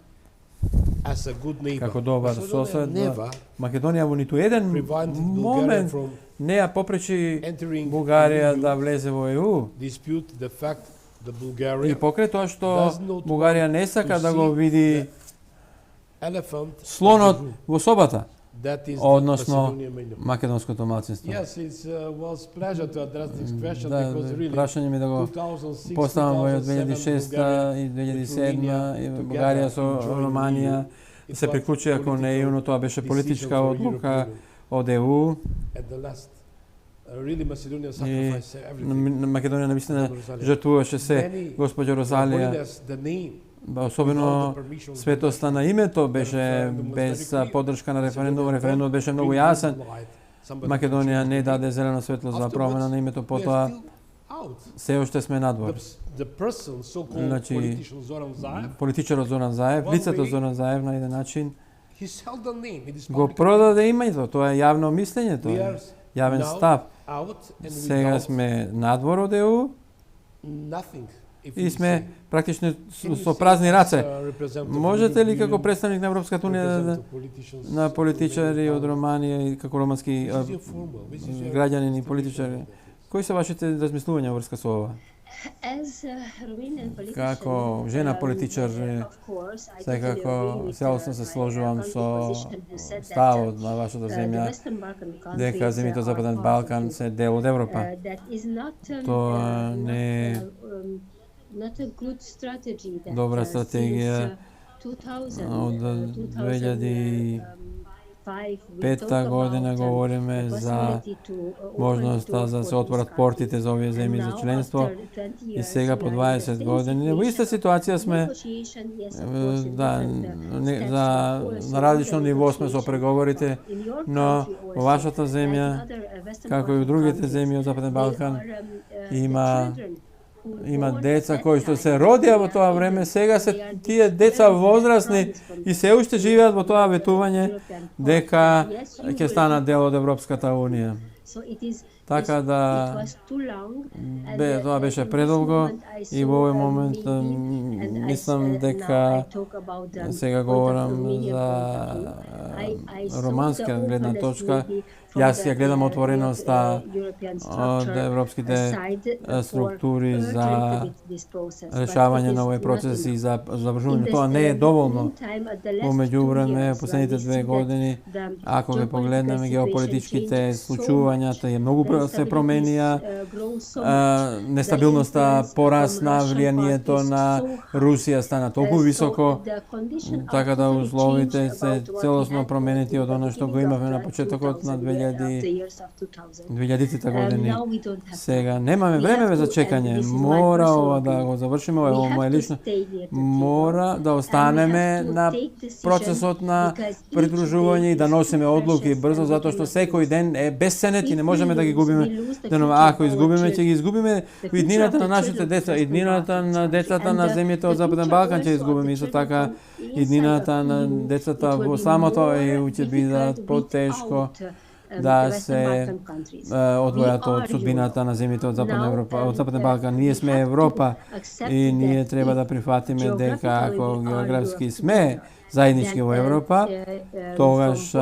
како добар сосед, Македонија во ниту еден момент не ја попречи Бугарија да влезе во ЕУ. И покрај тоа што Бугарија не сака да го види слонот во собата, односно македонското малцинство. Прашање ми да го поставам во 2006 и 2007 и Бугарија со Романија се приклучија кон ЕУ, но тоа беше политичка одлука од ЕУ. И Македонија навистина жртвуваше се. Госпоѓа Розалија, особено светоста на името беше без поддршка на референдум. Референдумот беше многу јасен. Македонија не даде зелено светло за промена на името, потоа се уште сме надвор. Значи, политичарот Зоран Заев, лицето Зоран Заев на еден начин го продаде името. Тоа е јавно мислење, тоа е јавен став. Сега сме надвор од ЕУ и сме практично со празни раце. Можете ли како представник на Европската унија, на политичари од Романија и како романски граѓанин и политичари, кои се вашите размислувања врска со ова? Како жена политичар, секако целосно се сложувам со ставот на вашата земја дека земјите од Западен Балкан се дел од Европа. Тоа не е добра стратегија. Од 2005 година говориме за можноста да се отворат портите за овие земји за членство и сега по 20 години во иста ситуација сме, на различно ниво сме со преговорите, но во вашата земја, како и во другите земји од Западен Балкан, има деца кои што се родија во тоа време, сега се тие деца возрасни и се уште живеат во тоа ветување дека ќе станат дел од Европската Унија. Така да тоа беше предолго и во овој момент мислам дека сега говорам за романска гледна точка. Јас ја гледам отвореноста од европските структури за решавање на овој процес и за завршување. Тоа не е доволно. Во меѓувреме, последните 2 години, ако ги погледнеме геополитичките случувањата, многу се променија, нестабилноста порасна, влијанието на Русија стана толку високо, така да условите се целосно променети од она што го имавме на почетокот на 2000-тите години. Сега немаме време за чекање. Мора ова да го завршиме, ова е моја лично. Мора да останеме на процесот на придружување и да носиме одлуки брзо, затоа што секој ден е бесценет и не можеме да ги губиме. Ако изгубиме, ќе ги изгубиме иднината на нашите деца, иднината на децата на земјите од Западен Балкан ќе изгубиме, исто така иднината на децата во самото ЕУ ќе бидат потешко да се одвојат од судбината на земјите од Западна Европа, од Западен Балкан. Ние сме Европа и ние треба да прифатиме дека ако географски сме заеднички во Европа, тогаш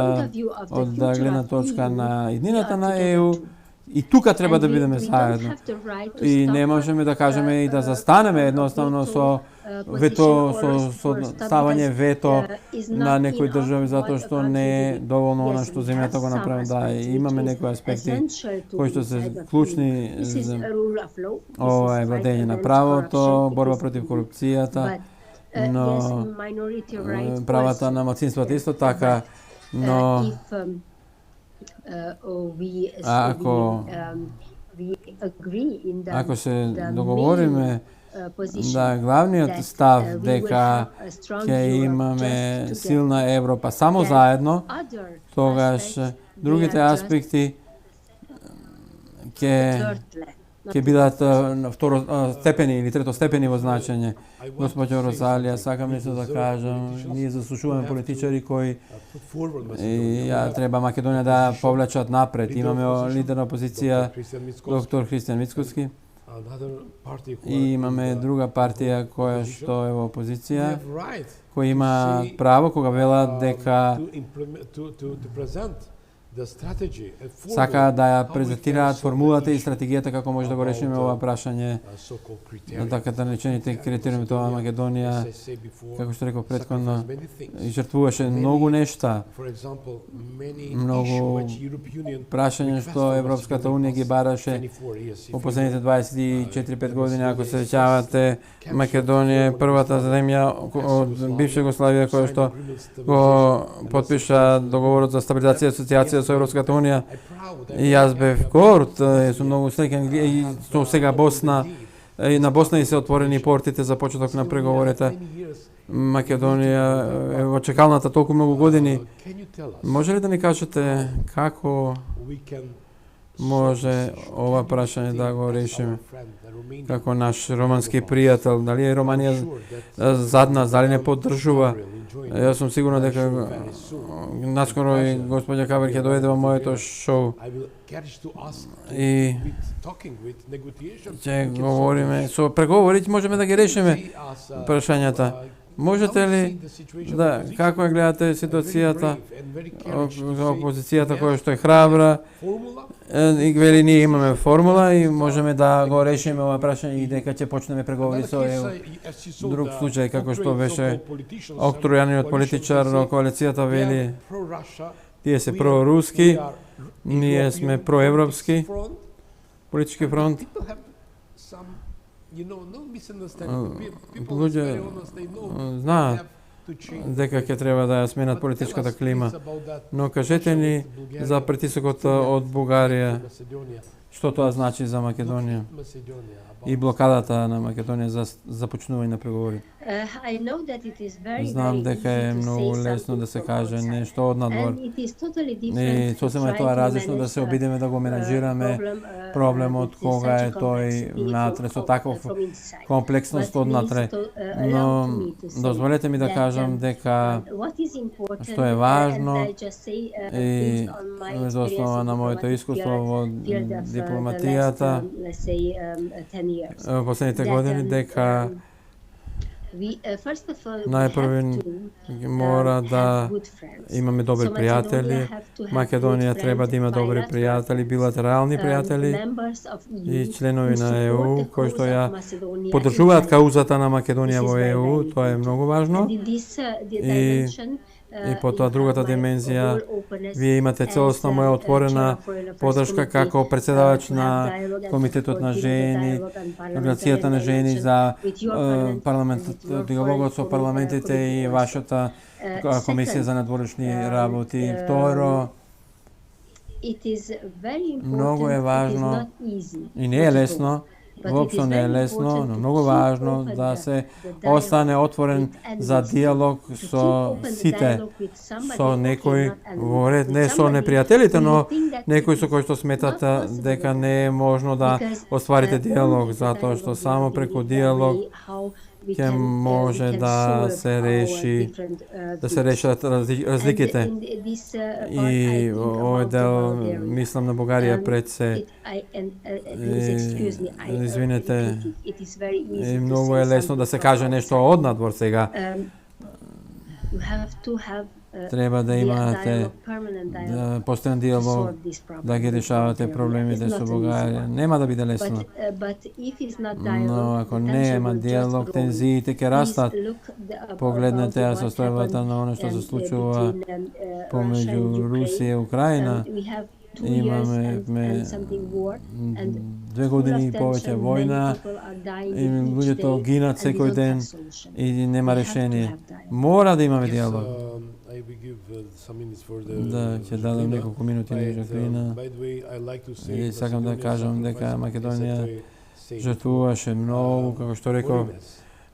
од гледна точка на иднината на ЕУ и тука треба да бидеме заедно. И не можеме да кажеме и да застанеме едноставно со ставање вето на некои држави затоа што не е доволно она што земјата го направи. Да, имаме некои аспекти кои што се клучни за ова е владење на правото, борба против корупцијата, но правата на малцинствата исто така, но ако се договориме да главниот став дека ќе имаме силна Европа само заедно, тогаш другите аспекти ќе бидат второстепени или третостепени во значење. Госпоѓо Розалија, сакам нешто да кажам. Ние заслушуваме политичари кои треба Македонија да повлечат напред. Имаме лидер на опозиција доктор Христијан Мицкоски и имаме друга партија која што е во опозиција, која има право кога велат дека сака да ја презентираат формулата и стратегијата како може да го решиме ова прашање на така наречените критериуми. Тоа Македонија, како што реков претходно, жртвуваше многу нешта, многу прашања што Европската Унија ги бараше во последните 24-5 години. Ако се сеќавате, Македонија е првата земја од бивша Југославија која што го потпиша договорот за стабилизација и асоциација со Европската Унија. И јас бев горд, сум многу среќен и што сега Босна и на Босна и се отворени портите за почеток на преговорите. Македонија е во чекалната толку многу години. Може ли да ни кажете како може ова прашање да го решиме? Како наш романски пријател, дали е Романија зад нас, дали не поддржува? Јас сум сигурно дека наскоро и господја Кавер ќе дојде во моето шоу и ќе говориме со преговори, можеме да ги решиме прашањата. Можете ли да како ја гледате ситуацијата опозицијата која што е храбра и вели ние имаме формула и можеме да го решиме ова прашање и дека ќе почнеме преговори со ЕУ. Друг случај како што беше октројаниот политичар на коалицијата вели тие се проруски, ние сме проевропски политички фронт. Луѓе знаат дека ќе треба да ја сменат политичката клима, но кажете ни за притисокот од Бугарија, што тоа значи за Македонија и блокадата на Македонија за започнување на преговори. Знам дека е многу лесно да се каже нешто од надвор. И сосема е тоа различно да се обидеме да го менаџираме проблемот кога е тој внатре со таков комплексност однатре. Но дозволете ми да кажам дека што е важно и за основа на моето искуство во дипломатијата последните години дека најпрви мора да имаме добри пријатели. Македонија треба да има добри пријатели, билатерални пријатели и членови на ЕУ кои што ја поддржуваат каузата на Македонија во ЕУ, тоа е многу важно. И потоа другата димензија, вие имате целосно моја отворена поддршка како председавач на Комитетот на жени, Организацијата на жени за диалогот со парламентите и вашата комисија за надворешни работи. Второ, многу е важно и не е лесно, воопшто не е лесно, но многу важно да се остане отворен за диалог со сите, со некои во ред, не со непријателите, но некои со кои што сметат дека не е можно да остварите диалог, затоа што само преку диалог ќе може да се решат разликите. И овој дел мислам на Бугарија пред се. Извинете, многу е лесно да се каже нешто од надвор сега. Треба да имате постојан диалог, да ги решавате проблемите со Бугарија. Нема да биде лесно. Но ако нема диалог, тензиите ќе растат. Погледнете ја состојбата на оно што се случува помеѓу Русија и Украина. Имаме 2 години и повеќе војна и луѓето гинат секој ден и нема решение. Мора да имаме диалог. Да, ќе дадам неколку минути на Жаклина. И сакам да кажам дека Македонија жртвуваше многу, како што реков,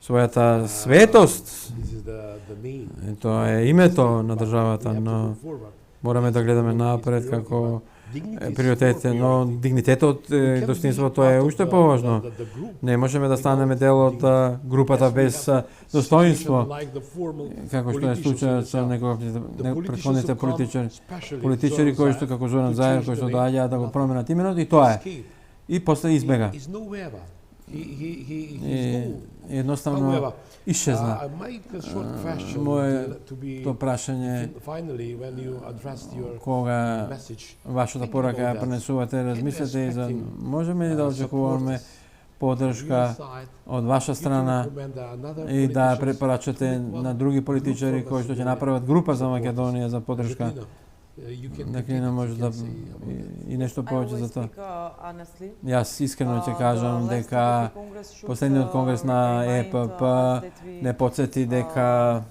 својата светост. И тоа е името на државата, но мораме да гледаме напред како приоритет, но дигнитетот и достоинството е уште поважно. Не можеме да станеме дел од групата без достоинство, како што е случајот со претходните политичари кои што како Зоран Заев, кои што доаѓаат да го променат именот и тоа е. И после избега. И едноставно исчезна. Моето прашање кога вашата порака ја пренесувате, размислете и за можеме ли да очекуваме поддршка од ваша страна и да препорачате на други политичари кои што ќе направат група за Македонија за поддршка. Наклина може да и нешто повеќе за тоа. Јас искрено ќе кажам дека последниот конгрес на ЕПП не потсети дека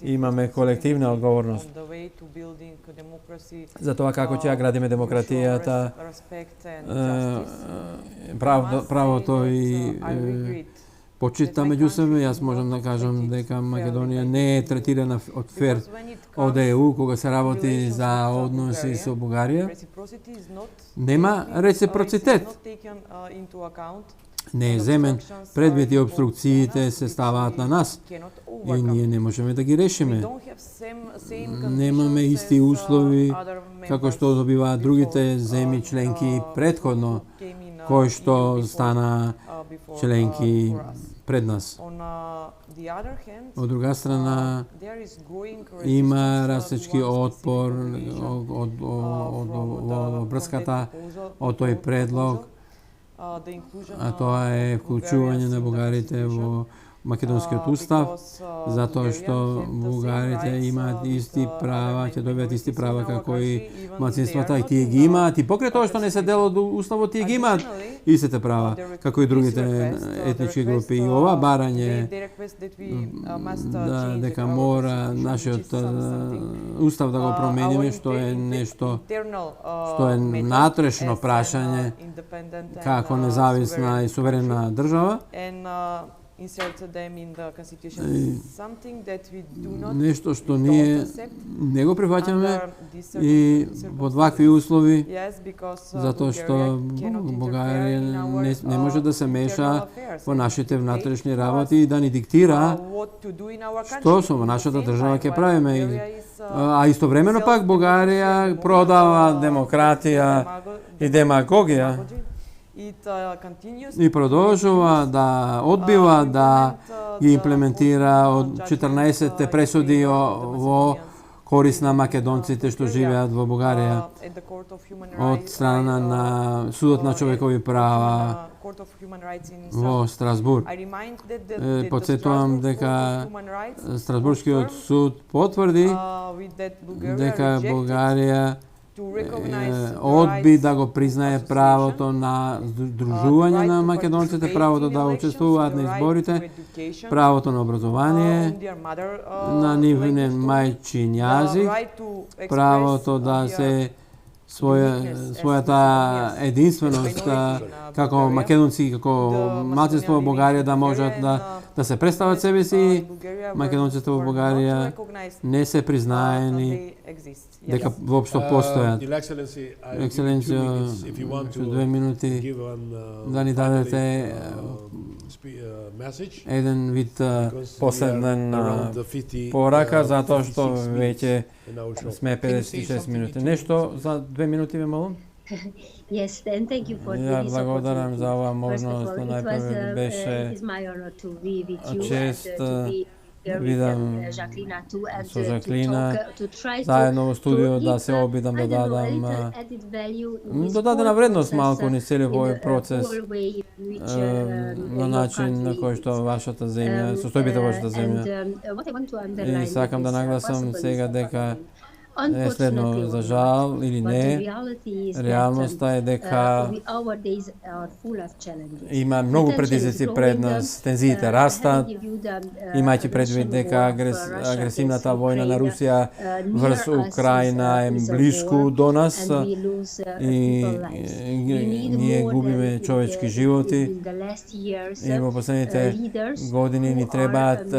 имаме колективна одговорност за тоа како ќе ја градиме демократијата, правото и почита меѓу себе. Јас можам да кажам дека Македонија не е третирана од фер од ЕУ кога се работи за односи со Бугарија. Нема реципроцитет. Не е земен предвид и обструкциите се ставаат на нас и ние не можеме да ги решиме. Немаме исти услови како што добиваат другите земји членки предходно. кои што стана членки пред нас. Од друга страна, има растечки отпор од врската од тој предлог, а тоа е вклучување на бугарите во Македонскиот устав, затоа што бугарите имаат исти права, ќе добијат исти права како и малцинствата, и тие ги имаат, и покрај тоа што не се дел од уставот, тие ги имаат истите права, како и другите етнички групи. И ова барање дека мора нашиот устав да го промениме, што е нешто што е натрешно прашање како независна и суверена држава, нешто што ние не го прифаќаме и под вакви услови, затоа што Бугарија не може да се меша во нашите внатрешни работи и да ни диктира што со нашата држава ќе правиме. А истовремено пак Бугарија продава демократија и демагогија и продолжува да одбива да ги имплементира од 14 пресуди во корис на македонците што живеат во Бугарија од страна на Судот на човекови права во Страсбург. Подсетувам дека Страсбургскиот суд потврди дека Бугарија одби да го признае правото на здружување на македонците, правото да учествуваат на изборите, правото на образование на нивен мајчин јазик, правото да се својата единственост како македонци, како малцинство во Бугарија да можат да се представат себе си. Македонците во Бугарија не се признаени дека воопшто постојат. Екселенцијо, 2 минути да ни дадете еден вид последен порака, затоа што веќе сме 56 минути. Нешто за 2 минути ве молам? Ја благодарам за оваа можност. Најпрве беше чест видам со Жаклина заедно во студио да се обидам да дадам додадена вредност малку ни целиот овој процес на начин на кој што вашата земја, состојбите вашата земја. И сакам да нагласам сега дека е следно, за жал или не, реалноста е дека има многу предизвици пред нас, тензиите растат, имајќи предвид дека агресивната војна на Русија врз Украина е блиску до нас и ние губиме човечки животи и во последните години ни требаат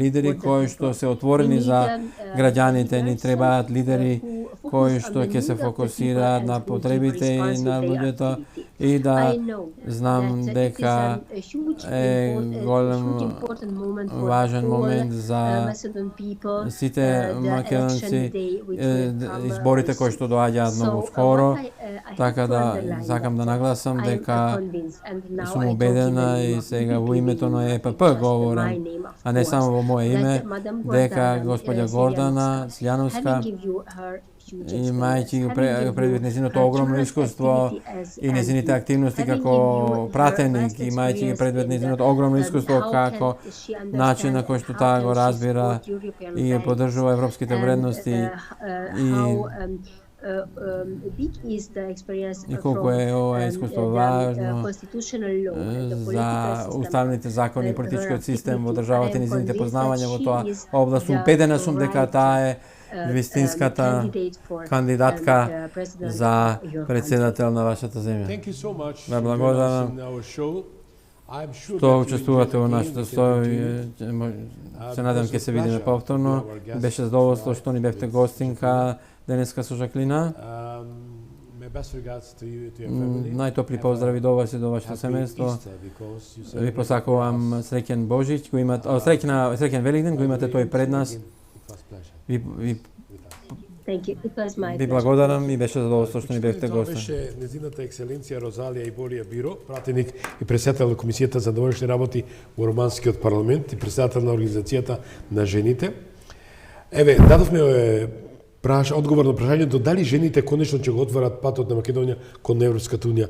лидери кои што се отворени за граѓаните. Ни требаат лидери кои што ќе се фокусираат на потребите и на луѓето и да знам дека е голем важен момент за сите македонци изборите кои што доаѓаат многу скоро, така да сакам да нагласам дека сум убедена и сега во името на ЕПП говорам, а не само во моје име, дека господја Гордана Сљановска, имајќи предвид незиното огромно искуство и незините активности како пратеник, имајќи предвид незиното огромно искуство како начин на кој што таа го разбира и ја поддржува европските вредности и колку е ова искуство важно за уставните закони и политичкиот систем во државата и незините познавања во тоа област. Убедена сум дека таа е вистинската кандидатка за председател на вашата земја. Ве благодарам што учествувате во нашата стоја. Се надам ќе се видиме повторно. Беше задоволство што ни бевте гостинка денеска со Жаклина. Најтопли поздрави до вас и до вашето семејство. Ви посакувам среќен Божиќ, среќен Великден, го имате тој пред нас. Ви Thank you. It was my Ви pleasure. благодарам и беше задоволство што ни бевте Това гостин. беше незината екселенција Розалија Иболија Биро, пратеник и председател на Комисијата за доволшни работи во Романскиот парламент и председател на Организацијата на жените. Еве, дадовме одговор на прашањето дали жените конечно ќе го отворат патот на Македонија кон Европската унија.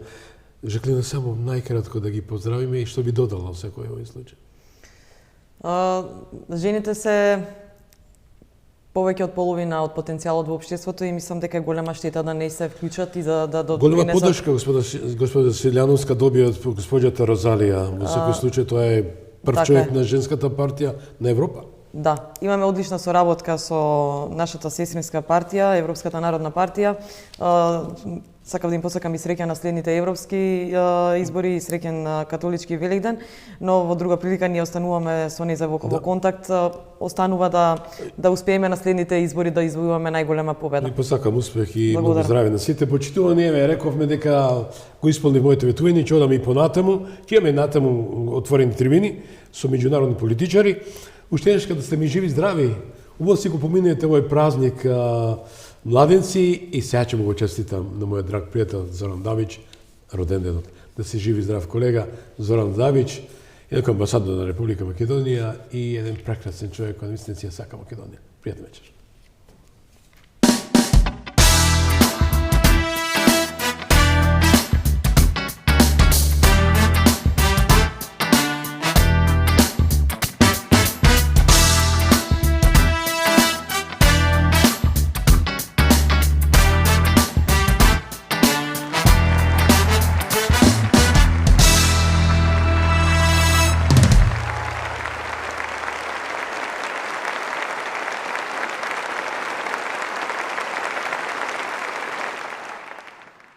Жаклина, само најкратко да ги поздравиме и што би додала во секој овој случај. Жените се повеќе од половина од потенцијалот во општеството и мислам дека е голема штета да не се вклучат и да Голема подршка господа Силјановска добија од госпоѓата Розалија. Во секој случај тоа е прв човек на женската партија на Европа. Да, имаме одлична соработка со нашата сестринска партија, Европската народна партија. Сакав да им посакам и среќа на следните европски избори и среќен католички Великден, но во друга прилика ние остануваме со нејзе во контакт, останува да успееме на следните избори да извојуваме најголема победа. И посакам успех и многу здраве на сите. Почитувани, рековме дека го исполнив моите ветување, ќе одам и понатаму, ќе имаме натаму отворени трибини со меѓународни политичари. Уште еднаш да сте ми живи здрави, убаво си го поминете овој празник младенци и сега ќе му го честитам на мојот драг пријател Зоран Давич, роден денот. Да си живи здрав колега Зоран Давич, еден амбасадор на Република Македонија и еден прекрасен човек кој наистина си ја сака Македонија. Пријатен вечер.